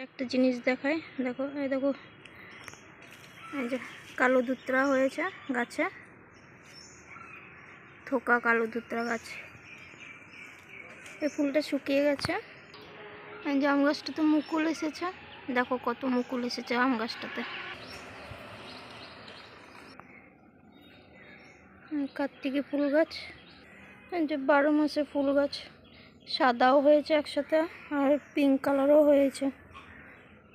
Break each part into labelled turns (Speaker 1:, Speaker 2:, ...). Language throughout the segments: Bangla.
Speaker 1: একটা জিনিস দেখাই, দেখো এই দেখো, এই যে কালো দুত্রা হয়েছে গাছে, থোকা কালো দুত্রা গাছ। এই ফুলটা শুকিয়ে গেছে। এই যে আম গাছটাতে মুকুল এসেছে, দেখো কত মুকুল এসেছে আম গাছটাতে। কার্তিকে ফুল গাছ, এই যে 12 মাসে ফুল গাছ, সাদাও হয়েছে একসাথে আর পিঙ্ক কালারও হয়েছে,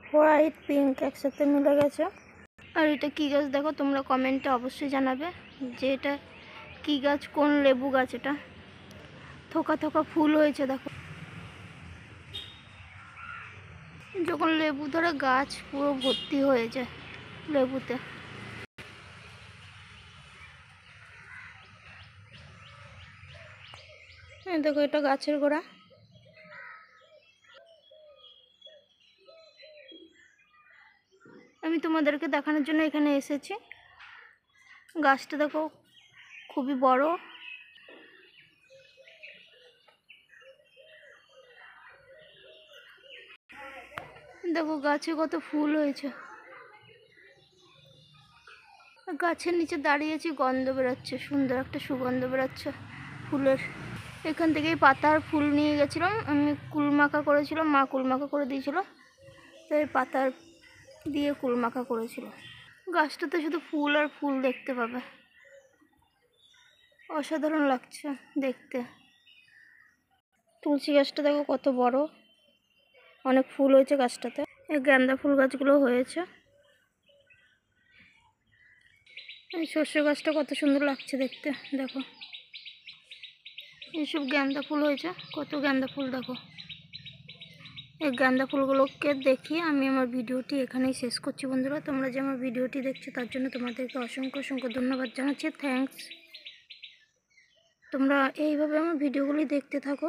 Speaker 1: হোয়াইট পিঙ্ক একসাথে মিলে গেছে। আর এটা কি গাছ দেখো তোমরা কমেন্টে অবশ্যই জানাবে যে এটা কি গাছ, কোন লেবু গাছ এটা। থোকা থোকা ফুল হয়েছে দেখো, যখন লেবু ধরে গাছ পুরো ভর্তি হয়ে যায় লেবুতে। দেখো এটা গাছের গোড়া। আমি তোমাদেরকে দেখানোর জন্য এখানে এসেছি। গাছটা দেখো খুবই বড়। দেখো গাছে কত ফুল হয়েছে। গাছের নিচে দাঁড়িয়েছি, গন্ধ বেরোচ্ছে, সুন্দর একটা সুগন্ধ বেরোচ্ছে ফুলের। এখান থেকেই পাতার ফুল নিয়ে গেছিলাম আমি, কুলমাখা করেছিলাম, মা কুলমাখা করে দিয়েছিল, তো এই পাতার দিয়ে কুলমাখা করেছিল। গাছটাতে শুধু ফুল আর ফুল দেখতে পাবে, অসাধারণ লাগছে দেখতে। তুলসী গাছটা দেখো কত বড়, অনেক ফুল হয়েছে গাছটাতে। এই গাঁদা ফুল গাছগুলো হয়েছে। এই সর্ষে গাছটা কত সুন্দর লাগছে দেখতে, দেখো এইসব গাঁদা ফুল হয়েছে, কত গাঁদা ফুল দেখো। এই গাঁদা ফুলগুলোকে দেখিয়ে আমি আমার ভিডিওটি এখানেই শেষ করছি বন্ধুরা। তোমরা যে আমার ভিডিওটি দেখছো তার জন্য তোমাদেরকে অসংখ্য অসংখ্য ধন্যবাদ জানাচ্ছি, থ্যাঙ্কস। তোমরা এইভাবে আমার ভিডিওগুলি দেখতে থাকো।